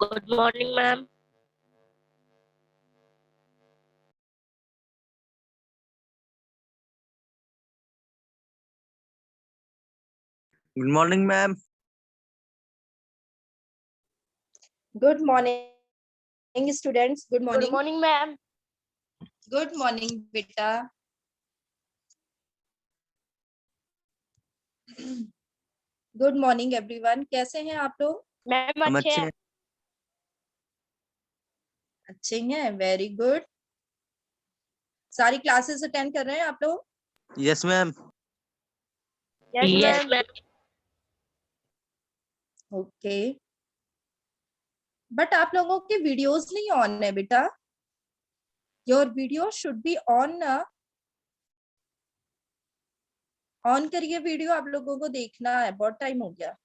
Good morning, ma'am. Good morning, ma'am. Good morning, students. Good morning. Good morning, ma'am. Good morning, beta. Good morning, everyone. कैसे हैं आप लोग? Ma'am हम अच्छे अच्छे हैं। हैं। अच्छे हैं, वेरी गुड। सारी क्लासेस अटेंड कर रहे हैं आप लोग? Yes, ma'am. Yes, ma'am. Okay. But आप लोगों के वीडियोस नहीं ऑन है बेटा। Your video should be on ना। ऑन करिए वीडियो, आप लोगों को देखना है, बहुत टाइम हो गया।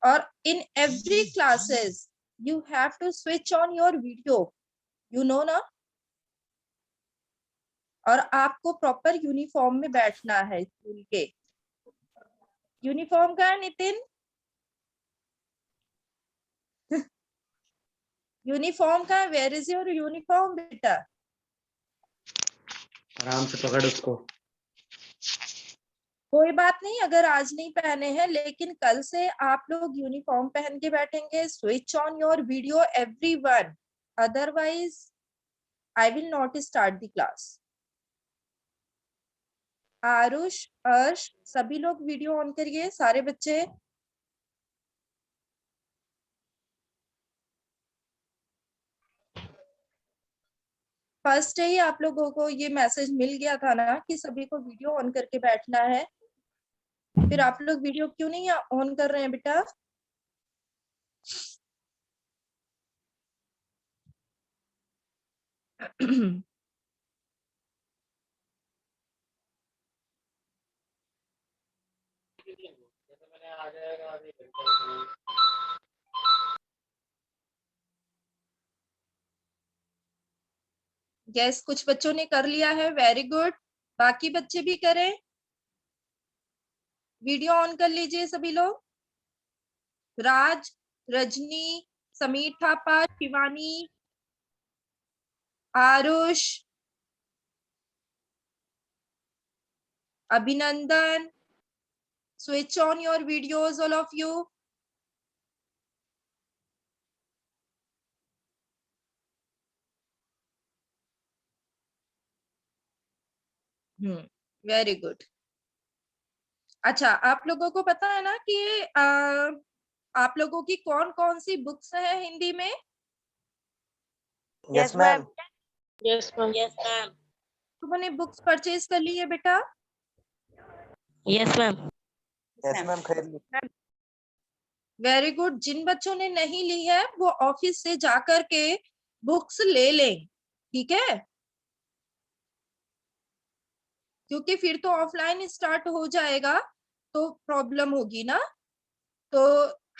और in every classes you have to switch on your video, you know ना। और आपको प्रॉपर यूनिफॉर्म में बैठना है स्कूल के। यूनिफॉर्म का है नितिन? यूनिफॉर्म का है? वेयर इज योर यूनिफॉर्म बेटा? आराम से पकड़ उसको। कोई बात नहीं, अगर आज नहीं पहने हैं, लेकिन कल से आप लोग यूनिफॉर्म पहन के बैठेंगे। Switch on your video everyone, otherwise I will not start the class. Aarush, अर्श, सभी लोग वीडियो ऑन करिए, सारे बच्चे। फर्स्ट डे ही आप लोगों को ये मैसेज मिल गया था ना कि सभी को वीडियो ऑन करके बैठना है। फिर आप लोग वीडियो क्यों नहीं ऑन कर रहे हैं बेटा? यस, कुछ बच्चों ने कर लिया है, वेरी गुड। बाकी बच्चे भी करें। वीडियो ऑन कर लीजिए सभी लोग। राज, रजनी, समीर थापा, शिवानी, आरुष, अभिनंदन, switch on your videos, all of you. Very good. अच्छा, आप लोगों को पता है ना कि आप लोगों की कौन कौन सी बुक्स है हिंदी में? Yes, ma'am. Yes, ma'am. Yes, ma'am. तुमने बुक्स परचेज कर ली है बेटा? Yes, ma'am. Yes, ma'am. खरीद ली। Very good. जिन बच्चों ने नहीं ली है वो ऑफिस से जाकर के बुक्स ले लें, ठीक है? क्योंकि फिर तो ऑफलाइन स्टार्ट हो जाएगा तो प्रॉब्लम होगी ना। तो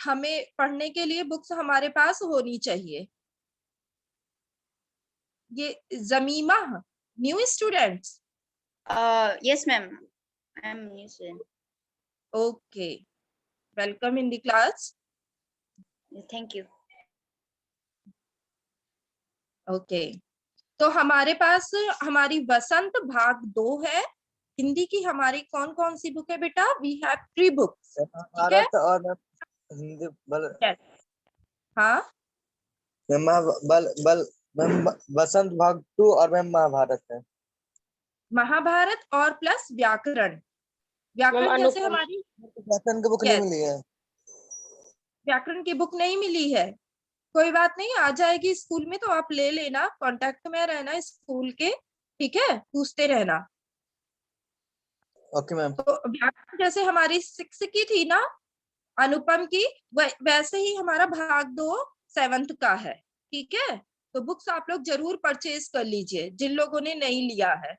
हमें पढ़ने के लिए बुक्स हमारे पास होनी चाहिए। ये जमीमा, new students? Yes, ma'am. I'm new student. Okay, welcome in the class. Thank you. Okay, तो हमारे पास हमारी वसंत भाग 2 है। हिंदी की हमारी कौन कौन सी बुक है बेटा? वी हैव 3 बुक्स, ठीक है? भारत और हिंदी बल Yes. हाँ, मैम बल मैम बसंत भाग 2 और मैम महाभारत है। महाभारत और प्लस व्याकरण। व्याकरण कैसे अनुपम। हमारी? व्याकरण की बुक नहीं Yes. मिली है। व्याकरण की बुक नहीं मिली है, कोई बात नहीं, आ जाएगी स्कूल में, तो आप ले लेना, कांटेक्ट में रहना स्कूल के, ठीक है? पूछते रहना। Okay ma'am. तो व्याकरण जैसे हमारी 6 की थी ना, अनुपम की, वैसे ही हमारा भाग 2 7th का है, ठीक है? तो बुक्स आप लोग जरूर परचेज कर लीजिए जिन लोगों ने नहीं लिया है।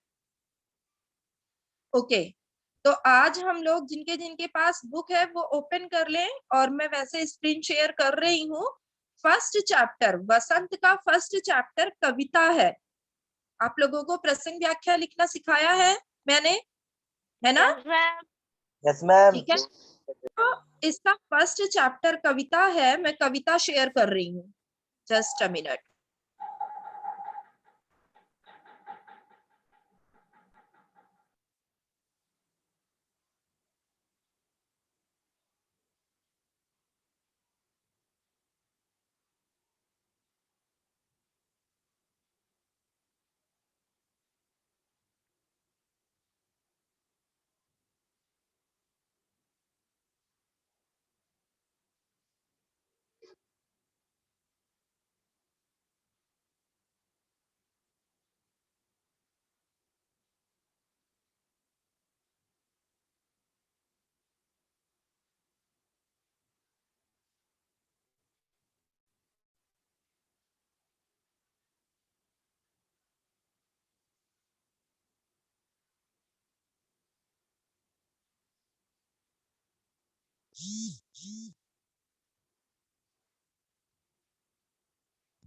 ओके, तो आज हम लोग जिनके जिनके पास बुक है वो ओपन कर लें, और मैं वैसे स्क्रीन शेयर कर रही हूँ। फर्स्ट चैप्टर, वसंत का फर्स्ट चैप्टर कविता है। आप लोगों को प्रसंग व्याख्या लिखना सिखाया है मैंने, है ना? Yes, ma'am. Yes ma'am. ठीक है, इसका फर्स्ट चैप्टर कविता है, मैं कविता शेयर कर रही हूँ, just a minute.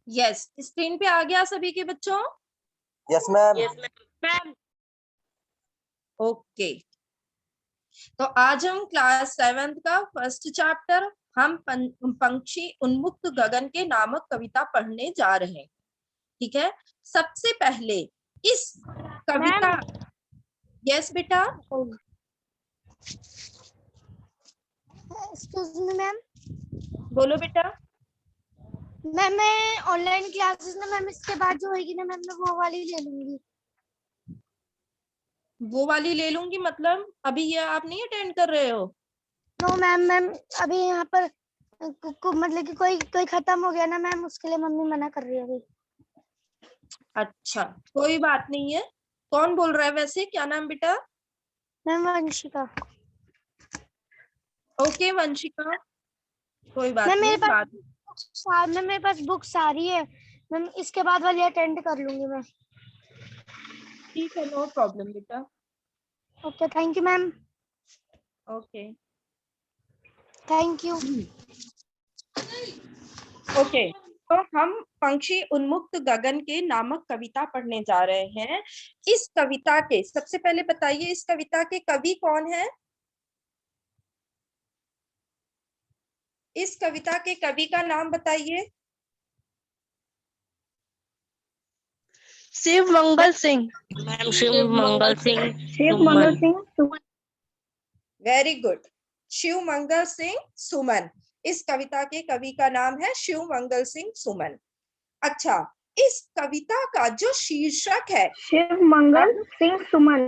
Yes, screen पे आ गया सभी के बच्चों? Yes ma'am. Yes, ma'am. Okay, तो आज हम क्लास 7th का फर्स्ट चैप्टर हम पंक्षी उन्मुक्त गगन के नामक कविता पढ़ने जा रहे हैं। ठीक है, सबसे पहले इस कविता, यस बेटा, एक्सक्यूज मी मैम। बोलो बेटा। मैम मैं ऑनलाइन क्लासेस ना मैम इसके बाद जो होगी ना मैम मैं वो वाली ले लूंगी। वो वाली ले लूंगी मतलब अभी ये आप नहीं अटेंड कर रहे हो? नो मैम, मैम अभी यहाँ पर मतलब कि कोई खत्म हो गया ना मैम, उसके लिए मम्मी मना कर रही है अभी। अच्छा, कोई बात नहीं है। कौन बोल रहा है वैसे, क्या नाम बेटा? मैम वंशिका। ओके वंशिका, कोई बात मैम नहीं, बात मेरे पास बुक सारी है मैम, इसके बाद वाली अटेंड कर लूंगी मैं। ठीक है, नो प्रॉब्लम बेटा। Okay, thank you ma'am. Okay thank you. Okay, तो हम पंक्षी उन्मुक्त गगन के नामक कविता पढ़ने जा रहे हैं। इस कविता के सबसे पहले बताइए, इस कविता के कवि कौन है? इस कविता के कवि का नाम बताइए। शिव मंगल सिंह। मैम शिव मंगल सिंह सुमन। वेरी गुड, शिव मंगल सिंह सुमन। इस कविता के कवि का नाम है शिव मंगल सिंह सुमन। अच्छा, इस कविता का जो शीर्षक है शिव मंगल सिंह सुमन।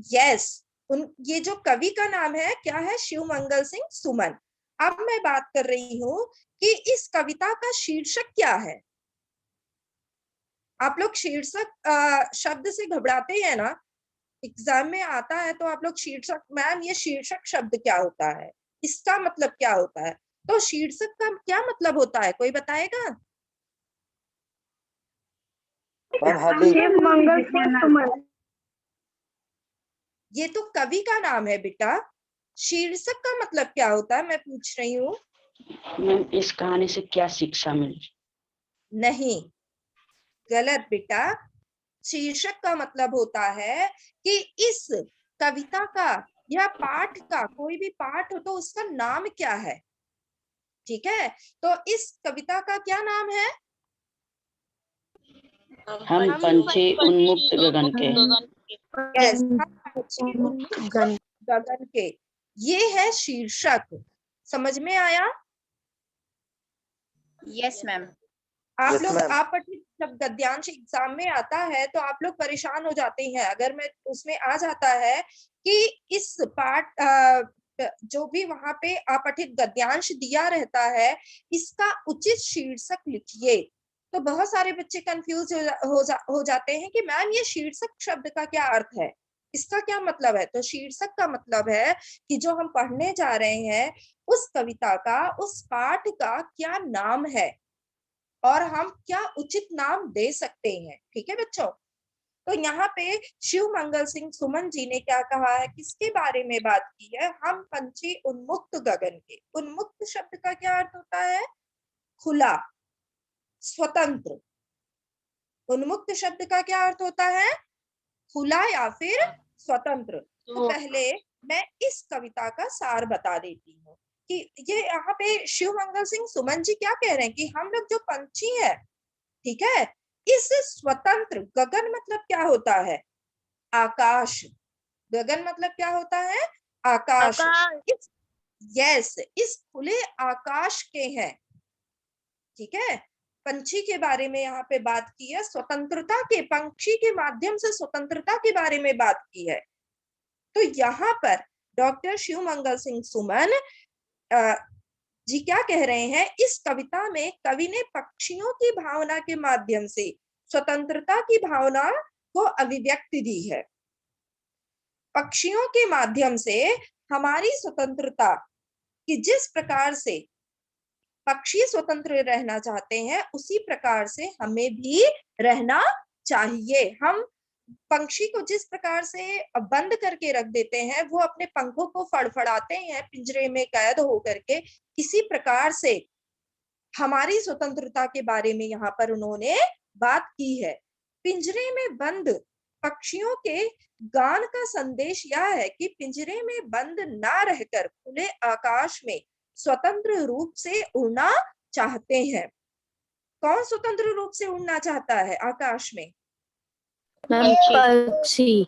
यस, ये जो कवि का नाम है क्या है? शिव मंगल सिंह सुमन। अब मैं बात कर रही हूँ कि इस कविता का शीर्षक क्या है। आप लोग शीर्षक शब्द से घबराते हैं ना, एग्जाम में आता है तो आप लोग शीर्षक, मैम ये शीर्षक शब्द क्या होता है, इसका मतलब क्या होता है? तो शीर्षक का क्या मतलब होता है, कोई बताएगा? Ma'am heading. शिव मंगल सिंह सुमन। ये तो कवि का नाम है बेटा, शीर्षक का मतलब क्या होता है मैं पूछ रही हूँ। मैम इस कहानी से क्या शिक्षा मिली? नहीं, गलत बेटा। शीर्षक का मतलब होता है कि इस कविता का या पाठ का, कोई भी पाठ हो तो उसका नाम क्या है। ठीक है, तो इस कविता का क्या नाम है? हम पंछी उन्मुक्त गगन के। यस, पंछी उन्मुक्त गगन के, ये है शीर्षक। समझ में आया? Yes, ma'am. आप Yes, लोग ma'am. आप पठित जब गद्यांश एग्जाम में आता है तो आप लोग परेशान हो जाते हैं अगर मैं उसमें आ जाता है कि इस पाठ जो भी वहां पे अपठित गद्यांश दिया रहता है इसका उचित शीर्षक लिखिए। तो बहुत सारे बच्चे कंफ्यूज हो जाते हैं कि मैम ये शीर्षक शब्द का क्या अर्थ है, इसका क्या मतलब है। तो शीर्षक का मतलब है कि जो हम पढ़ने जा रहे हैं उस कविता का, उस पाठ का क्या नाम है और हम क्या उचित नाम दे सकते हैं। ठीक है बच्चों, तो यहाँ पे शिव मंगल सिंह सुमन जी ने क्या कहा है, किसके बारे में बात की है? हम पंछी उन्मुक्त गगन के। उन्मुक्त शब्द का क्या अर्थ होता है? खुला, स्वतंत्र। उन्मुक्त शब्द का क्या अर्थ होता है? खुला या फिर स्वतंत्र। तो पहले मैं इस कविता का सार बता देती हूँ कि ये यहाँ पे शिव मंगल सिंह सुमन जी क्या कह रहे हैं कि हम लोग जो पंछी है, ठीक है, इस स्वतंत्र, गगन मतलब क्या होता है? आकाश। गगन मतलब क्या होता है? आकाश। आकाश। यस, इस खुले आकाश के हैं, ठीक है। पंछी के बारे में यहाँ पे बात की है, स्वतंत्रता के, पंछी के माध्यम से स्वतंत्रता के बारे में बात की है। तो यहाँ पर डॉक्टर शिव मंगल सिंह सुमन जी क्या कह रहे हैं, इस कविता में कवि ने पक्षियों की भावना के माध्यम से स्वतंत्रता की भावना को अभिव्यक्ति दी है। पक्षियों के माध्यम से हमारी स्वतंत्रता कि जिस प्रकार से पक्षी स्वतंत्र रहना चाहते हैं, उसी प्रकार से हमें भी रहना चाहिए। हम पक्षी को जिस प्रकार से बंद करके रख देते हैं, वो अपने पंखों को फड़फड़ाते हैं पिंजरे में कैद होकर के, इसी प्रकार से हमारी स्वतंत्रता के बारे में यहाँ पर उन्होंने बात की है। पिंजरे में बंद पक्षियों के गान का संदेश यह है कि पिंजरे में बंद ना रहकर खुले आकाश में स्वतंत्र रूप से उड़ना चाहते हैं। कौन स्वतंत्र रूप से उड़ना चाहता है आकाश में? पंछी।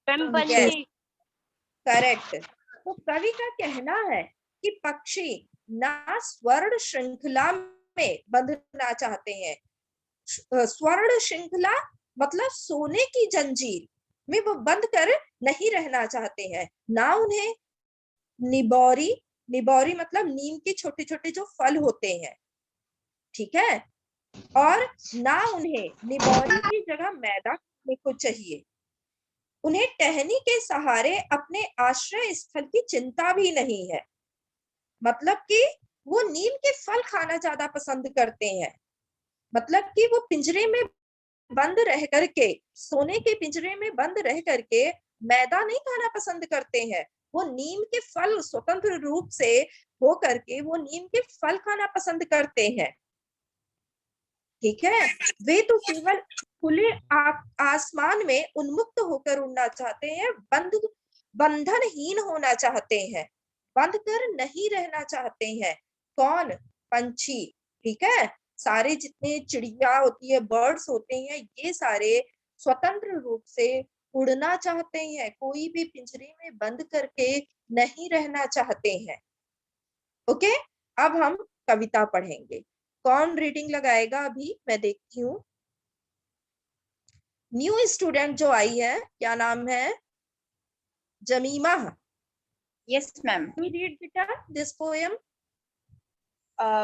पंछी। करेक्ट। तो कवि का कहना है कि पक्षी ना स्वर्ण श्रृंखला में बंधना चाहते हैं। स्वर्ण श्रृंखला मतलब सोने की जंजीर में वो बंद कर नहीं रहना चाहते हैं। ना उन्हें निबौरी, निबौरी मतलब नीम के छोटे छोटे जो फल होते हैं, ठीक है, और ना उन्हें निबौरी की जगह मैदा खाने को चाहिए। उन्हें टहनी के सहारे अपने आश्रय स्थल की चिंता भी नहीं है। मतलब कि वो नीम के फल खाना ज्यादा पसंद करते हैं। मतलब कि वो पिंजरे में बंद रह करके, सोने के पिंजरे में बंद रह करके मैदा नहीं खाना पसंद करते हैं। वो नीम के फल स्वतंत्र रूप से हो करके वो नीम के फल खाना पसंद करते हैं, ठीक है। वे तो केवल खुले आसमान में उन्मुक्त होकर उड़ना चाहते हैं, बंधनहीन होना चाहते हैं, बंद कर नहीं रहना चाहते हैं। कौन? पंछी, ठीक है। सारे जितने चिड़िया होती है, बर्ड्स होते हैं, ये सारे स्वतंत्र रूप से उड़ना चाहते हैं, कोई भी पिंजरे में बंद करके नहीं रहना चाहते हैं। ओके, अब हम कविता पढ़ेंगे। कौन रीडिंग लगाएगा? अभी मैं देखती हूँ। न्यू स्टूडेंट जो आई है, क्या नाम है? जमीमा। Yes, ma'am. रीड बेटा this poem.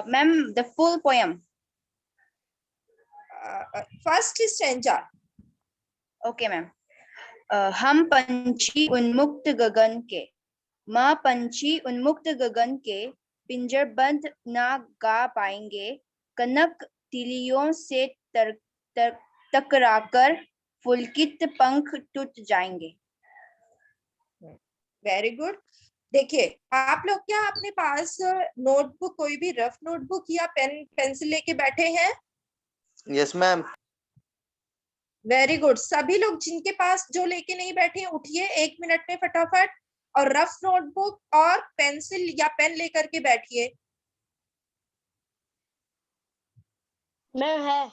Ma'am, the full poem. First stanza. Okay, ma'am. हम पंछी उन्मुक्त गगन के, माँ पंछी उन्मुक्त गगन के, पिंजरबंद ना गा पाएंगे, कनक तिलियों से टकराकर पुलकित पंख टूट जाएंगे। Very good. देखिए, आप लोग क्या अपने पास नोटबुक, कोई भी रफ नोटबुक या पेन पेंसिल लेके बैठे हैं? Yes ma'am. Very good. सभी लोग जिनके पास जो लेके नहीं बैठे हैं, उठिए 1 मिनट में फटाफट और रफ नोटबुक और पेंसिल या पेन लेकर के बैठिए। मैम है।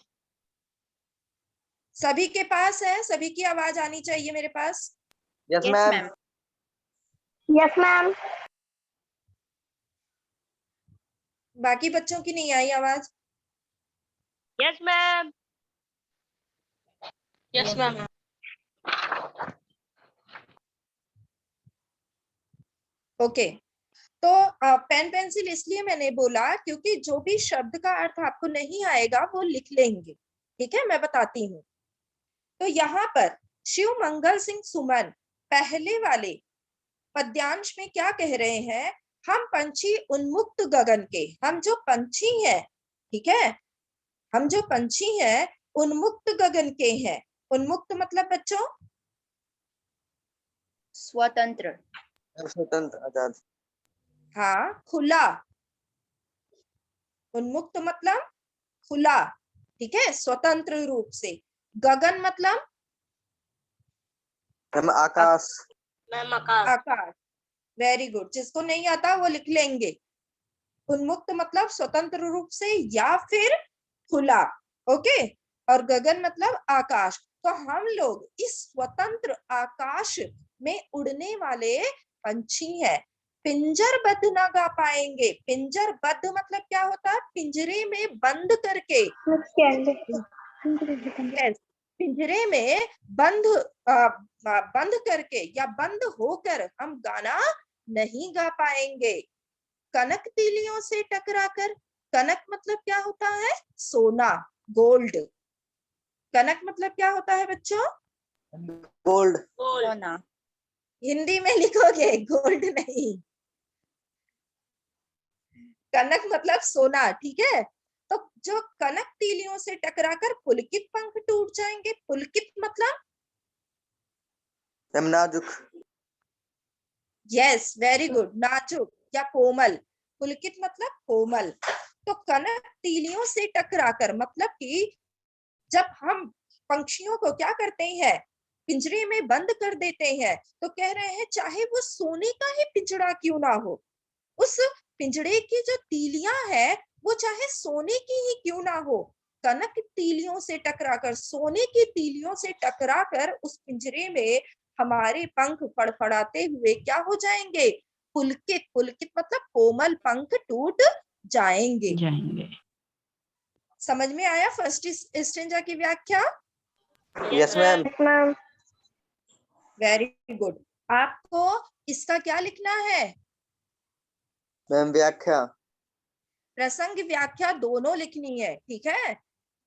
सभी के पास है? सभी की आवाज आनी चाहिए मेरे पास। Yes Yes, ma'am. ma'am. Yes ma'am. बाकी बच्चों की नहीं आई आवाज। Yes ma'am. Yes ma'am. Okay, तो पेन पेंसिल इसलिए मैंने बोला क्योंकि जो भी शब्द का अर्थ आपको नहीं आएगा वो लिख लेंगे, ठीक है। मैं बताती हूँ। तो यहाँ पर शिव मंगल सिंह सुमन पहले वाले पद्यांश में क्या कह रहे हैं? हम पंछी उन्मुक्त गगन के, हम जो पंछी हैं, ठीक है, हम जो पंछी हैं उन्मुक्त गगन के हैं। उन्मुक्त मतलब बच्चों स्वतंत्र। स्वतंत्र, आजाद। हाँ, खुला। उन्मुक्त मतलब खुला, ठीक है, स्वतंत्र रूप से। गगन मतलब मैम आकाश। मैम आकाश। आकाश, वेरी गुड, जिसको नहीं आता वो लिख लेंगे। उन्मुक्त मतलब स्वतंत्र रूप से या फिर खुला, ओके। और गगन मतलब आकाश। तो हम लोग इस स्वतंत्र आकाश में उड़ने वाले पंछी हैं। पिंजरबद्ध ना गा पाएंगे। पिंजरबद्ध मतलब क्या होता है? पिंजरे में बंद करके। Yes, पिंजरे में बंद करके या बंद होकर हम गाना नहीं गा पाएंगे। कनक तीलियों से टकराकर। कनक मतलब क्या होता है? सोना, गोल्ड। कनक मतलब क्या होता है बच्चों? गोल्ड। सोना। हिंदी में लिखोगे, गोल्ड नहीं। कनक मतलब सोना, ठीक है। तो जो कनक तीलियों से टकराकर पुलकित पंख टूट जाएंगे। पुलकित मतलब? मैम नाजुक। यस, वेरी गुड, नाजुक या कोमल। पुलकित मतलब कोमल। तो कनक तीलियों से टकराकर मतलब कि जब हम पंछियों को क्या करते हैं? पिंजरे में बंद कर देते हैं। तो कह रहे हैं चाहे वो सोने का ही पिंजरा क्यों ना हो, उस पिंजरे की जो तीलियां है वो चाहे सोने की ही क्यों ना हो, कनक तीलियों से टकराकर, सोने की तीलियों से टकराकर उस पिंजरे में हमारे पंख फड़फड़ाते हुए क्या हो जाएंगे? पुलकित। पुलकित मतलब कोमल पंख टूट जाएंगे। समझ में आया फर्स्ट स्टेंजा की व्याख्या? Yes ma'am. Very good. आपको इसका क्या लिखना है? मैम व्याख्या। प्रसंग व्याख्या दोनों लिखनी है, ठीक है।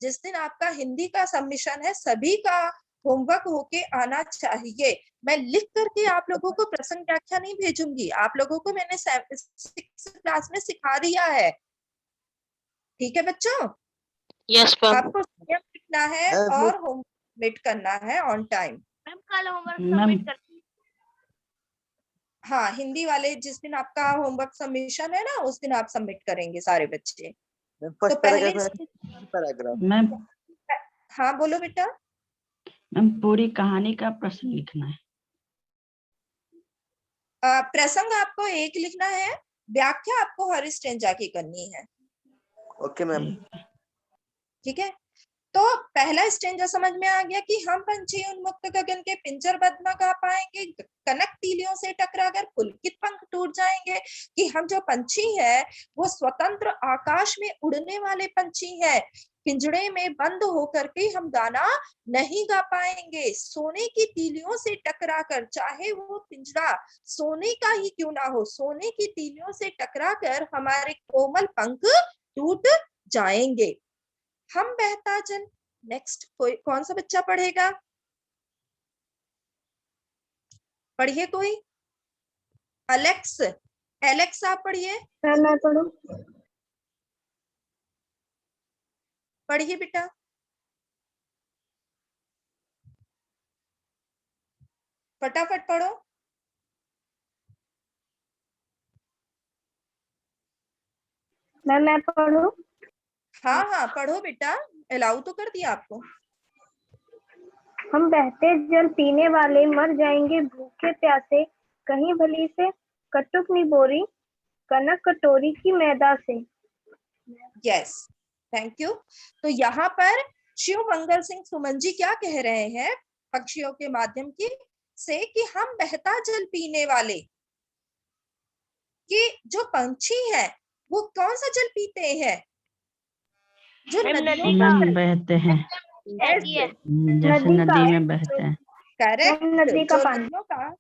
जिस दिन आपका हिंदी का सबमिशन है सभी का होमवर्क होके आना चाहिए। मैं लिख करके आप लोगों को प्रसंग व्याख्या नहीं भेजूंगी, आप लोगों को मैंने 6th क्लास में सिखा दिया है, ठीक है बच्चों। Yes ma'am. आपको स्वयं लिखना है और होमवर्क सबमिट करना है ऑन टाइम। मैम कल होमवर्क सबमिट कर। हाँ, हिंदी वाले जिस दिन आपका होमवर्क सबमिशन है ना उस दिन आप सबमिट करेंगे सारे बच्चे। तो पहले पैराग्राफ। मैम हाँ बोलो बेटा। मैम पूरी कहानी का प्रश्न लिखना है। प्रसंग आपको एक लिखना है, व्याख्या आपको हर स्टेंजा की करनी है। Okay ma'am. ठीक है, तो पहला स्टेंजा समझ में आ गया कि हम पंछी उन्मुक्त गगन के पिंजरबद्ध न गा पाएंगे, कनक तीलियों से टकराकर पुलकित पंख टूट जाएंगे। कि हम जो पंछी है वो स्वतंत्र आकाश में उड़ने वाले पंछी है, पिंजड़े में बंद होकर के हम गाना नहीं गा पाएंगे। सोने की तीलियों से टकराकर, चाहे वो पिंजरा सोने का ही क्यों ना हो, सोने की तीलियों से टकराकर हमारे कोमल पंख टूट जाएंगे। हम बहता जल। नेक्स्ट कौन सा बच्चा पढ़ेगा? पढ़िए कोई। एलेक्स, एलेक्स आप पढ़िए। मैं पढ़ूं? पढ़िए बेटा। फटाफट पढ़ो। मैं पढ़ूं? हाँ हाँ पढ़ो बेटा, अलाउ तो कर दिया आपको। हम बहते जल पीने वाले मर जाएंगे भूखे प्यासे, कहीं भली से कटुक निबोरी कनक कटोरी की मैदा से। Yes, thank you. तो यहाँ पर शिव मंगल सिंह सुमन जी क्या कह रहे हैं पक्षियों के माध्यम की से कि हम बहता जल पीने वाले, कि जो पंछी है वो कौन सा जल पीते हैं? जो नदियों मैम बहते हैं, जैसे नदी में बहते हैं। करेक्ट, नदी का जो पानी। नदियों का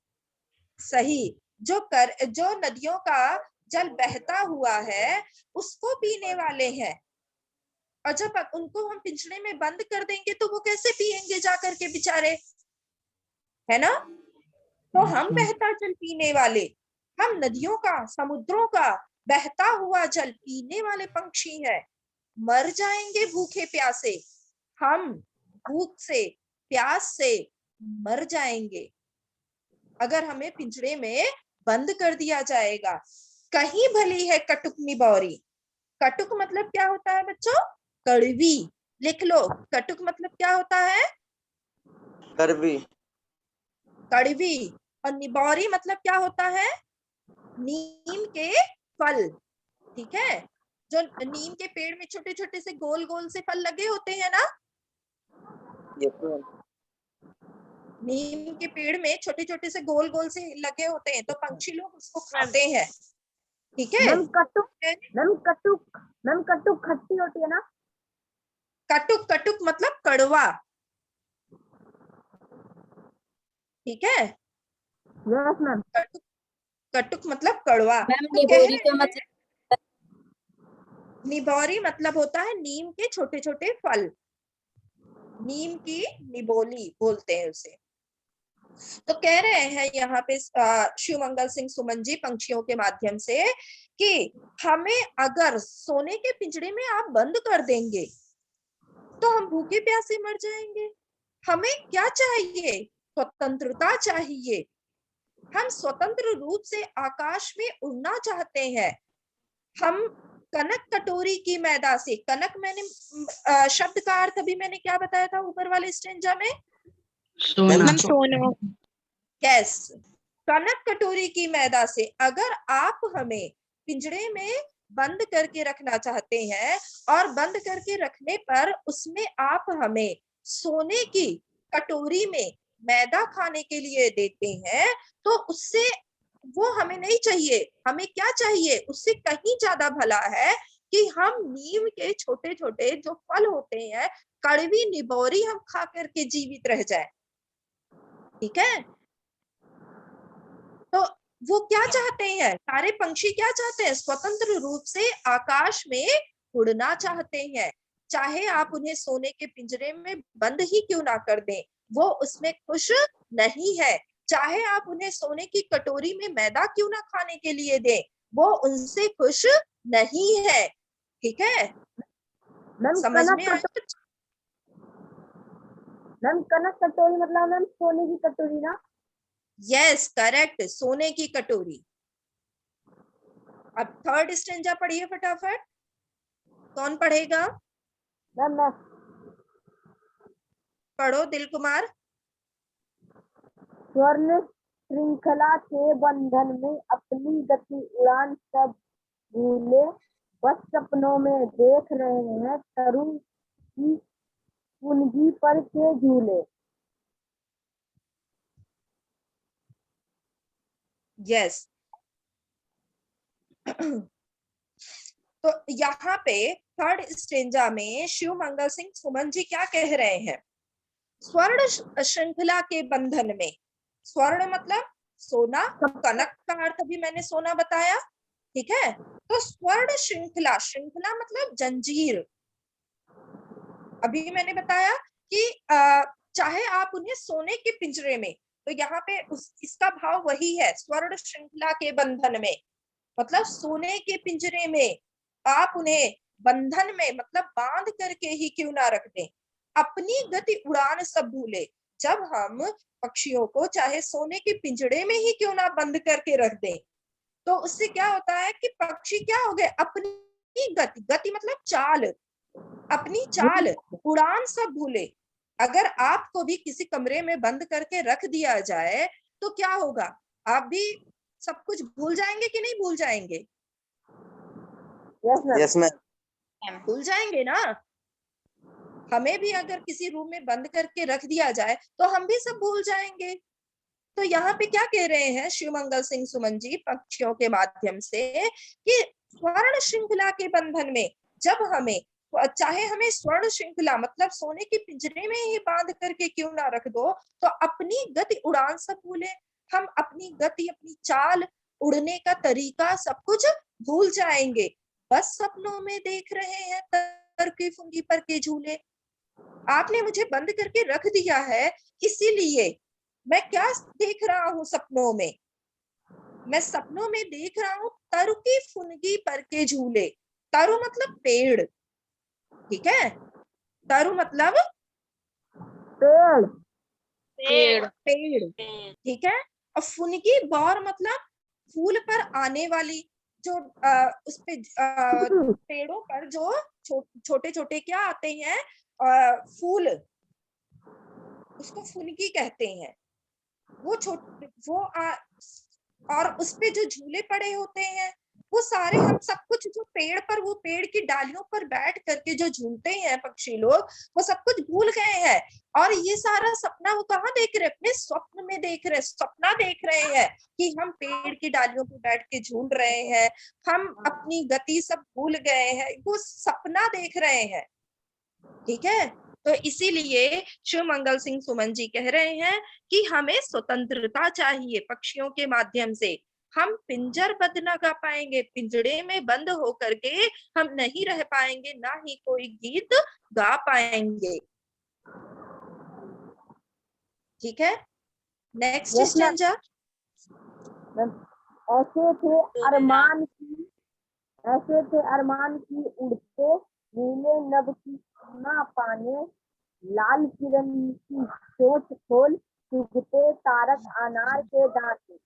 सही, जो नदियों का जल बहता हुआ है उसको पीने वाले हैं। और जब उनको हम पिंजरे में बंद कर देंगे तो वो कैसे पिएंगे जाकर के बेचारे, है ना। तो हम बहता जल पीने वाले, हम नदियों का, समुद्रों का बहता हुआ जल पीने वाले पंछी हैं। मर जाएंगे भूखे प्यासे, हम भूख से प्यास से मर जाएंगे अगर हमें पिंजरे में बंद कर दिया जाएगा। कहीं भली है कटुक निबौरी। कटुक मतलब क्या होता है बच्चों? कड़वी। लिख लो, कटुक मतलब क्या होता है? कड़वी। कड़वी। और निबौरी मतलब क्या होता है? नीम के फल, ठीक है, जो नीम के पेड़ में छोटे छोटे से गोल गोल से फल लगे होते हैं ना, नीम के पेड़ में छोटे छोटे से गोल गोल से लगे होते हैं, तो पंछी लोग उसको खाते हैं, ठीक है। मैम कटुक खट्टी होती है ना? कटुक, कटुक मतलब कड़वा, ठीक है। Yes ma'am. कटुक, कटुक मतलब कड़वा। मैम तो कह निबोरी रहे का हैं, मतलब निबोरी मतलब होता है नीम के छोटे छोटे फल, नीम की निबोली बोलते हैं उसे। तो कह रहे हैं यहाँ पे शिवमंगल सिंह सुमन जी पंछियों के माध्यम से कि हमें अगर सोने के पिंजरे में आप बंद कर देंगे तो हम भूखे प्यासे मर जाएंगे। हमें क्या चाहिए? स्वतंत्रता चाहिए। हम स्वतंत्र रूप से आकाश में उड़ना चाहते हैं। हम कनक कटोरी की मैदा से, कनक मैंने शब्द का अर्थ अभी मैंने क्या बताया था ऊपर वाले स्टेंजा में? सोना। मैम सोना। यस, कनक कटोरी की मैदा से अगर आप हमें पिंजरे में बंद करके रखना चाहते हैं और बंद करके रखने पर उसमें आप हमें सोने की कटोरी में मैदा खाने के लिए देते हैं, तो उससे वो हमें नहीं चाहिए। हमें क्या चाहिए? उससे कहीं ज्यादा भला है कि हम नीम के छोटे छोटे जो फल होते हैं, कड़वी निबोरी हम खा करके जीवित रह जाए, ठीक है। तो वो क्या चाहते हैं, सारे पंछी क्या चाहते हैं? स्वतंत्र रूप से आकाश में उड़ना चाहते हैं। चाहे आप उन्हें सोने के पिंजरे में बंद ही क्यों ना कर दें, वो उसमें खुश नहीं है। चाहे आप उन्हें सोने की कटोरी में मैदा क्यों ना खाने के लिए दें, वो उनसे खुश नहीं है, ठीक है। मैम समझ में आया? मैम कनक कटोरी मतलब मैम सोने की कटोरी ना? यस करेक्ट, सोने की कटोरी। अब थर्ड स्टेंजा पढ़िए फटाफट, कौन पढ़ेगा? मैम मैं पढ़ो दिल कुमार। स्वर्ण श्रृंखला के बंधन में अपनी गति उड़ान सब भूले, बस सपनों में देख रहे हैं तरुण की पुनगी पर के झूले। यस तो यहाँ पे थर्ड स्टेंजा में शिव मंगल सिंह सुमन जी क्या कह रहे हैं? स्वर्ण श्रृंखला के बंधन में, स्वर्ण मतलब सोना, कनक का अर्थ अभी मैंने सोना बताया, ठीक है। तो स्वर्ण श्रृंखला, श्रृंखला मतलब जंजीर, अभी मैंने बताया कि चाहे आप उन्हें सोने के पिंजरे में, तो यहाँ पे इसका भाव वही है, स्वर्ण श्रृंखला के बंधन में मतलब सोने के पिंजरे में आप उन्हें बंधन में मतलब बांध करके ही क्यों ना रख दें, अपनी गति उड़ान सब भूले। जब हम पक्षियों को चाहे सोने के पिंजरे में ही क्यों ना बंद करके रख दें, तो उससे क्या होता है कि पक्षी क्या हो गए, अपनी गति, गति मतलब चाल, अपनी चाल उड़ान सब भूले। अगर आपको भी किसी कमरे में बंद करके रख दिया जाए तो क्या होगा? आप भी सब कुछ भूल जाएंगे कि नहीं भूल जाएंगे? Yes ma'am. भूल जाएंगे ना। हमें भी अगर किसी रूम में बंद करके रख दिया जाए तो हम भी सब भूल जाएंगे। तो यहाँ पे क्या कह रहे हैं शिवमंगल सिंह सुमन जी पक्षियों के माध्यम से कि स्वर्ण श्रृंखला के बंधन में जब हमें, चाहे हमें स्वर्ण श्रृंखला मतलब सोने के पिंजरे में ही बांध करके क्यों ना रख दो, तो अपनी गति उड़ान सब भूले। हम अपनी गति, अपनी चाल, उड़ने का तरीका सब कुछ भूल जाएंगे। बस सपनों में देख रहे हैं तर की फुंगी पर के झूले। आपने मुझे बंद करके रख दिया है, इसीलिए मैं क्या देख रहा हूँ सपनों में? मैं सपनों में देख रहा हूँ तरु की फुनगी पर के झूले। तरु मतलब पेड़, ठीक है। तरु मतलब पेड़। पेड़। पेड़, ठीक है। और फुनगी बौर मतलब फूल पर आने वाली, जो उस पे पेड़ों पर जो छोटे छोटे क्या आते हैं फूल, उसको फुनगी कहते हैं। वो और उसपे जो झूले पड़े होते हैं वो सारे, हम सब कुछ जो पेड़ पर, वो पेड़ की डालियों पर बैठ करके जो झूलते हैं पक्षी लोग, वो सब कुछ भूल गए हैं। और ये सारा सपना वो कहाँ देख रहे, अपने स्वप्न में देख रहे, सपना देख रहे हैं कि हम पेड़ की डालियों पर बैठ के झूल रहे हैं, हम अपनी गति सब भूल गए हैं, वो सपना देख रहे हैं। ठीक है, तो इसीलिए शिव मंगल सिंह सुमन जी कह रहे हैं कि हमें स्वतंत्रता चाहिए पक्षियों के माध्यम से। हम पिंजरबद्ध ना गा पाएंगे, पिंजड़े में बंद होकर के हम नहीं रह पाएंगे, ना ही कोई गीत गा पाएंगे। ठीक है, next Yes, ma'am. Stanza. Ma'am, ऐसे थे अरमान की उड़ते, नीले नभ की सीमा पाने, लाल किरण की चोंच खोल, चुगते तारक अनार के दाने।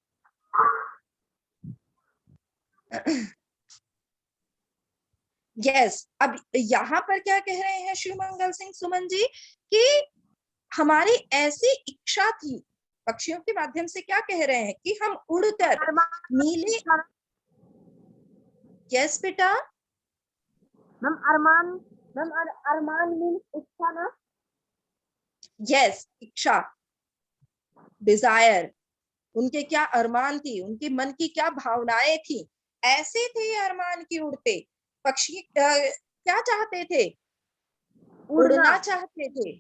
यस, अब यहाँ पर क्या कह रहे हैं शिव मंगल सिंह सुमन जी कि हमारी ऐसी इच्छा थी, पक्षियों के माध्यम से क्या कह रहे हैं कि हम उड़कर नीले। यस बेटा। मैम अरमान मीन्स इच्छा ना? यस, इच्छा, डिजायर, उनके क्या अरमान थी, उनके मन की क्या भावनाएं थी, ऐसे थे अरमान की उड़ते। पक्षी क्या चाहते थे, उड़ना चाहते थे।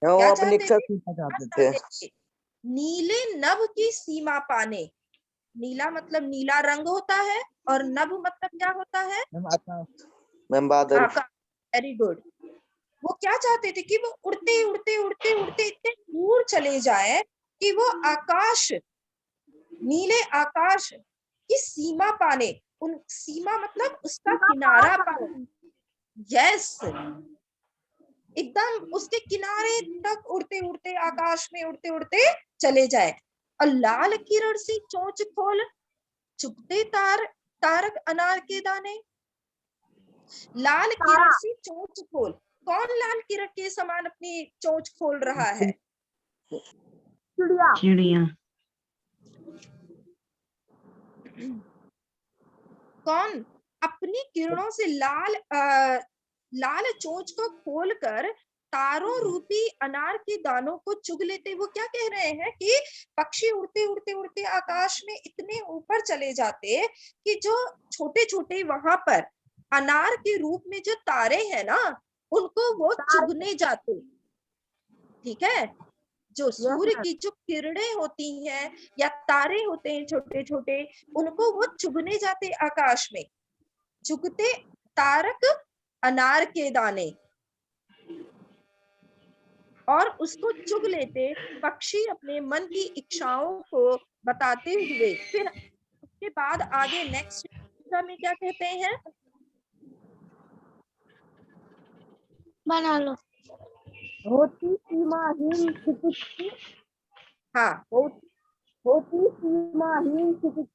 वो क्या अपनी चाहते इच्छा थे, सीखना उड़ना चाहते थे। चाहते थे। नीले नभ की सीमा पाने, नीला मतलब नीला रंग होता है, और नभ मतलब क्या होता है, मैम आकाश, मैम बादल। आकाश। Very good. वो क्या चाहते थे कि वो उड़ते उड़ते उड़ते उड़ते इतने दूर चले जाए कि वो आकाश, नीले आकाश की सीमा पाने, उन सीमा मतलब उसका किनारा पाने। यस, एकदम उसके किनारे तक उड़ते उड़ते आकाश में उड़ते उड़ते चले जाए। और लाल किरण से चोंच खोल, चुगते तारक अनार के दाने। लाल किरण से चोंच खोल, कौन लाल किरण के समान अपनी चोंच खोल रहा है? चिड़िया। चिड़िया। कौन अपनी किरणों से लाल चोंच को खोलकर तारों रूपी अनार के दानों को चुग लेते। वो क्या कह रहे हैं कि पक्षी उड़ते उड़ते उड़ते आकाश में इतने ऊपर चले जाते कि जो छोटे छोटे वहां पर अनार के रूप में जो तारे हैं ना, उनको वो चुगने जाते। ठीक है, जो सूर्य की जो किरणें होती हैं या तारे होते हैं छोटे छोटे, उनको वो चुगने जाते आकाश में। चुगते तारक अनार के दाने, और उसको चुग लेते पक्षी अपने मन की इच्छाओं को बताते हुए। फिर उसके बाद आगे नेक्स्ट में क्या कहते हैं, बना लो। होती सीमाहीन क्षितिज, हाँ, होती सीमाहीन क्षितिज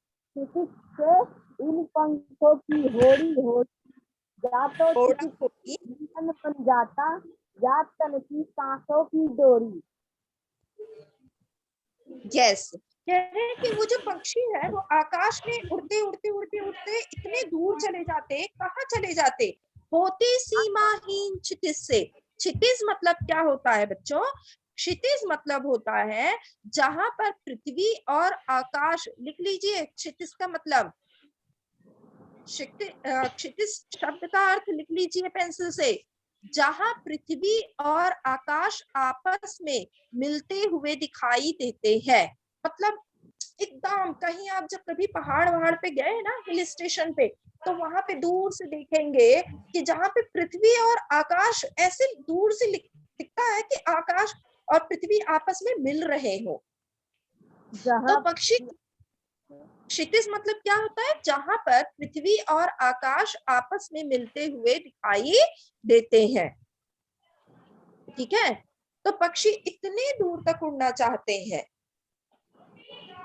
से इन पंखों की होड़ी होती, या तो होड़ी जीवन बन जाता, या तन की सांसों की डोरी। यस, कह रहे हैं कि वो जो पक्षी है वो आकाश में उड़ते उड़ते उड़ते उड़ते इतने दूर चले जाते, कहाँ चले जाते, होते सीमाहीन क्षितिज से। क्षितिज मतलब क्या होता है बच्चों, क्षितिज मतलब होता है जहां पर पृथ्वी और आकाश, लिख लीजिए क्षितिज का मतलब, क्षितिज शब्द का अर्थ लिख लीजिए पेंसिल से, जहां पृथ्वी और आकाश आपस में मिलते हुए दिखाई देते हैं। मतलब एकदम कहीं आप जब कभी पहाड़ पे गए ना, हिल स्टेशन पे, तो वहां पे दूर से देखेंगे कि जहां पे पृथ्वी और आकाश ऐसे दूर से दिखता है कि आकाश और पृथ्वी आपस में मिल रहे हो। तो पक्षी, क्षितिज मतलब क्या होता है, जहां पर पृथ्वी और आकाश आपस में मिलते हुए दिखाई देते हैं। ठीक है, तो पक्षी इतने दूर तक उड़ना चाहते हैं।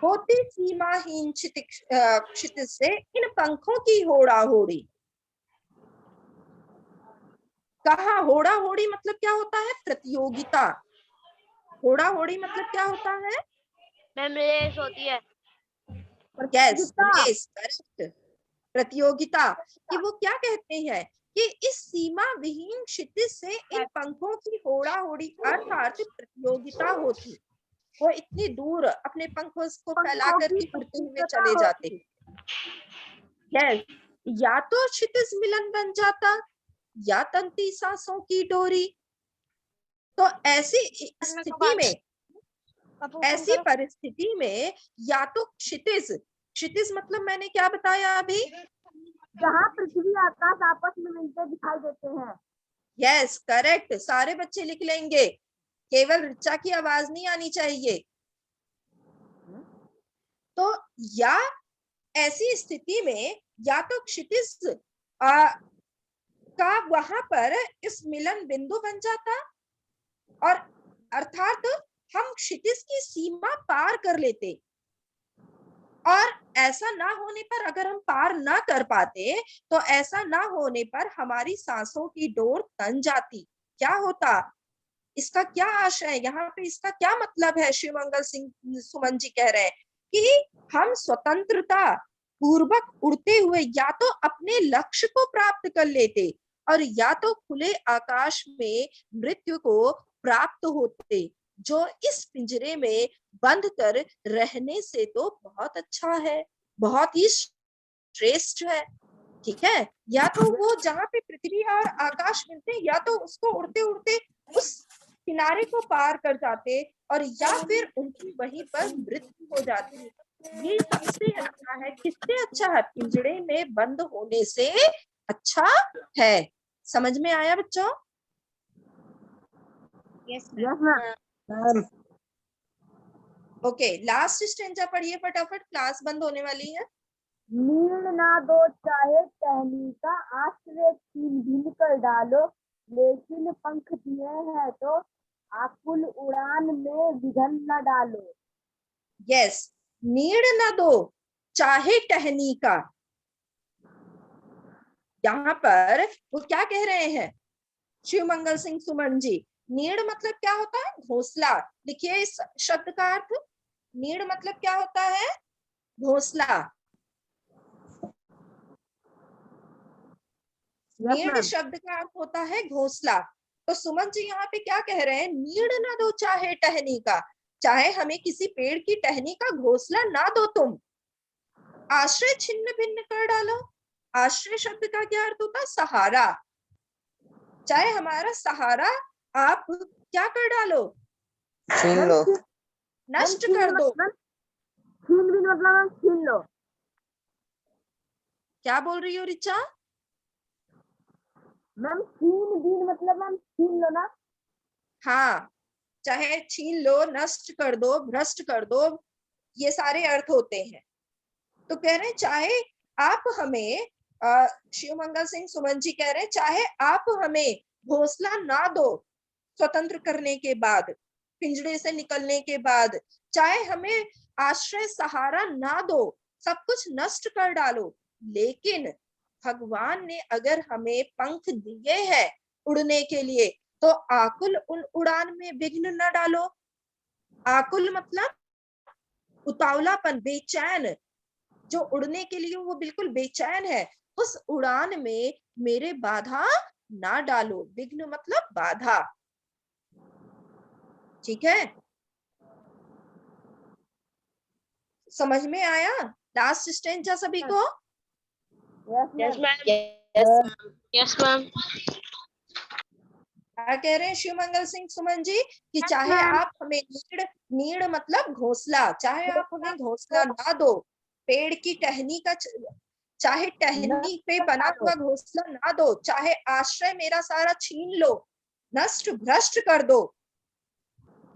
होती सीमाहीन क्षितिज से इन पंखों की होड़ा होड़ी। कहा होड़ा होड़ी मतलब क्या होता है, प्रतियोगिता। होड़ा होड़ी मतलब क्या होता है, मैम रेस होती है। यस, रेस, करेक्ट, प्रतियोगिता। कि वो क्या कहते हैं कि इस सीमा विहीन क्षितिज से इन पंखों की होड़ा होड़ी अर्थात प्रतियोगिता होती। वो इतनी दूर अपने पंखों को फैला करके उड़ते हुए चले जाते। यस, या तो क्षितिज मिलन बन जाता या तंती सांसों की डोरी। तो ऐसी स्थिति में, ऐसी परिस्थिति में या तो क्षितिज, क्षितिज मतलब मैंने क्या बताया अभी, जहाँ पृथ्वी आकाश आपस में मिलते दिखाई देते हैं। यस, करेक्ट, सारे बच्चे लिख लेंगे, केवल ऋचा की आवाज नहीं आनी चाहिए। तो या ऐसी स्थिति में या तो क्षितिज का वहां पर इस मिलन बिंदु बन जाता और अर्थात हम क्षितिज की सीमा पार कर लेते, और ऐसा ना होने पर, अगर हम पार ना कर पाते तो ऐसा ना होने पर हमारी सांसों की डोर तन जाती। क्या होता, इसका क्या आशय है यहाँ पे, इसका क्या मतलब है? शिवमंगल सिंह सुमन जी कह रहे हैं कि हम स्वतंत्रता पूर्वक उड़ते हुए या तो अपने लक्ष्य को प्राप्त कर लेते और या तो खुले आकाश में मृत्यु को प्राप्त होते, जो इस पिंजरे में बंद कर रहने से तो बहुत अच्छा है, बहुत ही श्रेष्ठ है। ठीक है, या तो वो जहाँ पे पृथ्वी और आकाश मिलते या तो उसको उड़ते उड़ते उस किनारे को पार कर जाते और या फिर उनकी वहीं पर मृत्यु हो जाती। ये सबसे अच्छा है, किससे अच्छा है? पिंजड़े में बंद होने से अच्छा है। समझ में आया बच्चों? Yes, ma'am okay, last stanza पढ़िए फटाफट, क्लास बंद होने वाली है। नीड़ ना दो चाहे टहनी का, आश्रय छीन भिन कर डालो, लेकिन पंख दिए हैं तो आकुल उड़ान में विघन न डालो। यस, नीड़ न दो चाहे टहनी का। यहाँ पर वो क्या कह रहे हैं शिवमंगल सिंह सुमन जी? नीड़ मतलब क्या होता है? घोंसला। लिखिए इस शब्द का अर्थ। नीड़ मतलब क्या होता है? घोंसला। नीड़ शब्द का अर्थ होता है घोंसला। तो सुमन जी यहाँ पे क्या कह रहे हैं? नीड़ ना दो चाहे टहनी का, चाहे हमें किसी पेड़ की टहनी का घोंसला ना दो तुम, आश्रय छिन्न भिन्न कर डालो। आश्रय शब्द का क्या अर्थ होता है? सहारा। चाहे हमारा सहारा आप क्या कर डालो? छीन लो। नष्ट कर दो। छीन भी मतलब छीन लो। क्या बोल रही हो रिचा? मैम छीन भी मतलब मैम छीन लो ना। हाँ, चाहे छीन लो, नष्ट कर दो, भ्रष्ट कर दो, ये सारे अर्थ होते हैं। तो कह रहे हैं चाहे आप हमें, शिवमंगल सिंह सुमन जी कह रहे हैं चाहे आप हमें घोंसला ना दो स्वतंत्र करने के बाद, पिंजड़े से निकलने के बाद, चाहे हमें आश्रय सहारा ना दो, सब कुछ नष्ट कर डालो, लेकिन भगवान ने अगर हमें पंख दिए हैं उड़ने के लिए तो आकुल उन उड़ान में विघ्न न डालो। आकुल मतलब उतावलापन, बेचैन, जो उड़ने के लिए वो बिल्कुल बेचैन है, उस उड़ान में मेरे बाधा ना डालो। विघ्न मतलब बाधा। ठीक है, समझ में आया? लास्ट स्टेंजा सभी को? Yes ma'am. Yes ma'am. क्या कह रहे हैं शिवमंगल सिंह सुमन जी कि चाहे आप हमें नीड़ मतलब घोंसला, चाहे आप हमें घोंसला ना दो, पेड़ की टहनी का, चाहे टहनी पे बना हुआ घोंसला ना दो, चाहे आश्रय मेरा सारा छीन लो, नष्ट भ्रष्ट कर दो,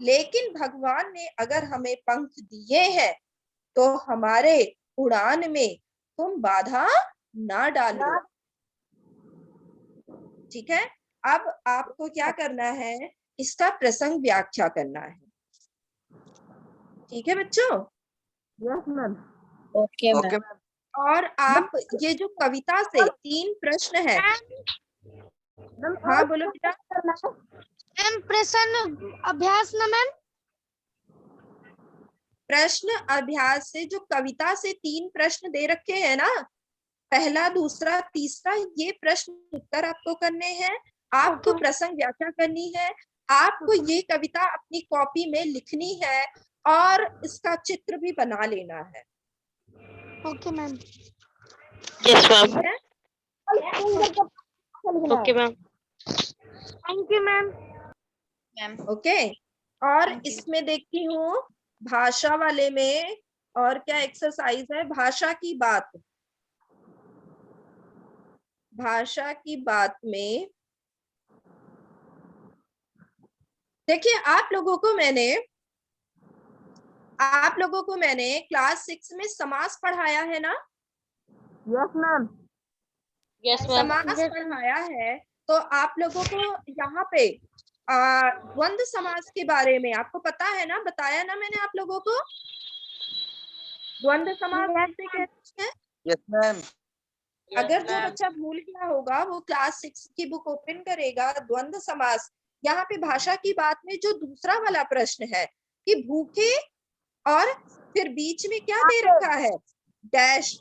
लेकिन भगवान ने अगर हमें पंख दिए हैं तो हमारे उड़ान में तुम बाधा ना डालो। ठीक है, अब आपको क्या करना है? इसका प्रसंग व्याख्या करना है। ठीक है बच्चों? Yes ma'am. Okay okay ma'am. और आप ये जो कविता से 3 प्रश्न है। हाँ बोलो बेटा। मैम प्रश्न अभ्यास ना मैम। प्रश्न अभ्यास से जो कविता से 3 प्रश्न दे रखे हैं ना, पहला, दूसरा, तीसरा, ये प्रश्न उत्तर आपको करने हैं। आपको प्रसंग व्याख्या करनी है। आपको ये कविता अपनी कॉपी में लिखनी है और इसका चित्र भी बना लेना है। Okay ma'am. Yes ma'am. ठीक है? Okay ma'am. Thank you ma'am. Ma'am. Okay. और Thank you. इसमें देखती हूँ भाषा वाले में और क्या एक्सरसाइज है। भाषा की बात, भाषा की बात में देखिए, आप लोगों को मैंने क्लास 6 में समास पढ़ाया है ना। Yes ma'am. Yes ma'am. समास पढ़ाया है, तो आप लोगों को यहाँ पे द्वंद्व समास के बारे में आपको पता है ना, बताया ना मैंने आप लोगों को। द्वंद्व समास किसे कहते हैं? Yes ma'am. अगर जो बच्चा भूल गया होगा वो क्लास 6 की बुक ओपन करेगा, द्वंद्व समास। यहाँ पे भाषा की बात में जो दूसरा वाला प्रश्न है कि भूखे, और फिर बीच में क्या दे रखा है, डैश,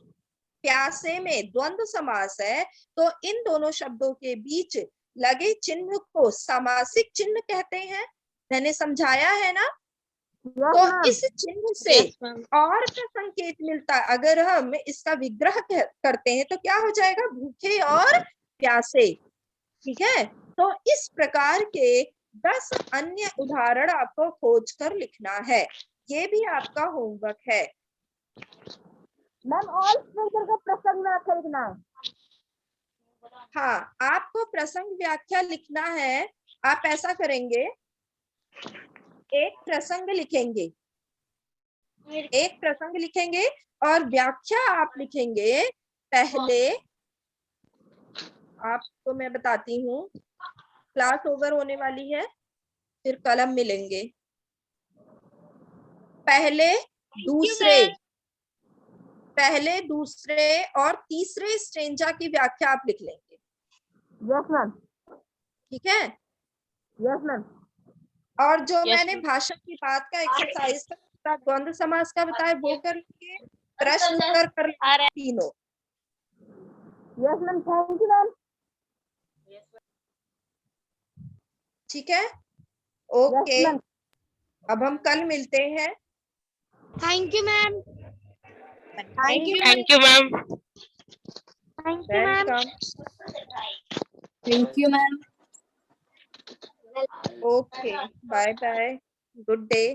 प्यासे में द्वंद्व समास है, तो इन दोनों शब्दों के बीच लगे चिन्ह को समासिक चिन्ह कहते हैं। मैंने समझाया है ना। तो इस चिन्ह से यस मैम। और का संकेत मिलता है। अगर हम इसका विग्रह करते हैं तो क्या हो जाएगा, भूखे और प्यासे। ठीक है, तो इस प्रकार के 10 अन्य उदाहरण आपको खोज कर लिखना है। ये भी आपका होमवर्क है। मैम ऑल स्ट्रेंजर का प्रसंग में लिखना है। हाँ, आपको प्रसंग व्याख्या लिखना है। आप ऐसा करेंगे, एक प्रसंग लिखेंगे और व्याख्या आप लिखेंगे। पहले आपको मैं बताती हूँ, क्लास ओवर होने वाली है, फिर कलम मिलेंगे। पहले, दूसरे और तीसरे स्ट्रेंजा की व्याख्या आप लिख लेंगे। Yes ma'am. ठीक है? Yes ma'am. और जो Yes, मैंने ma'am. भाषा की बात का एक्सरसाइज का द्वंद्व समास का बताया वो कर लेंगे। प्रश्न उत्तर कर लेंगे तीनों। Yes ma'am. Thank you ma'am. ठीक है? Yes okay, ma'am. अब हम कल मिलते हैं। Thank you ma'am. Thank you. Thank you ma'am. Thank you ma'am. Welcome. Thank you ma'am. Okay, bye bye, good day.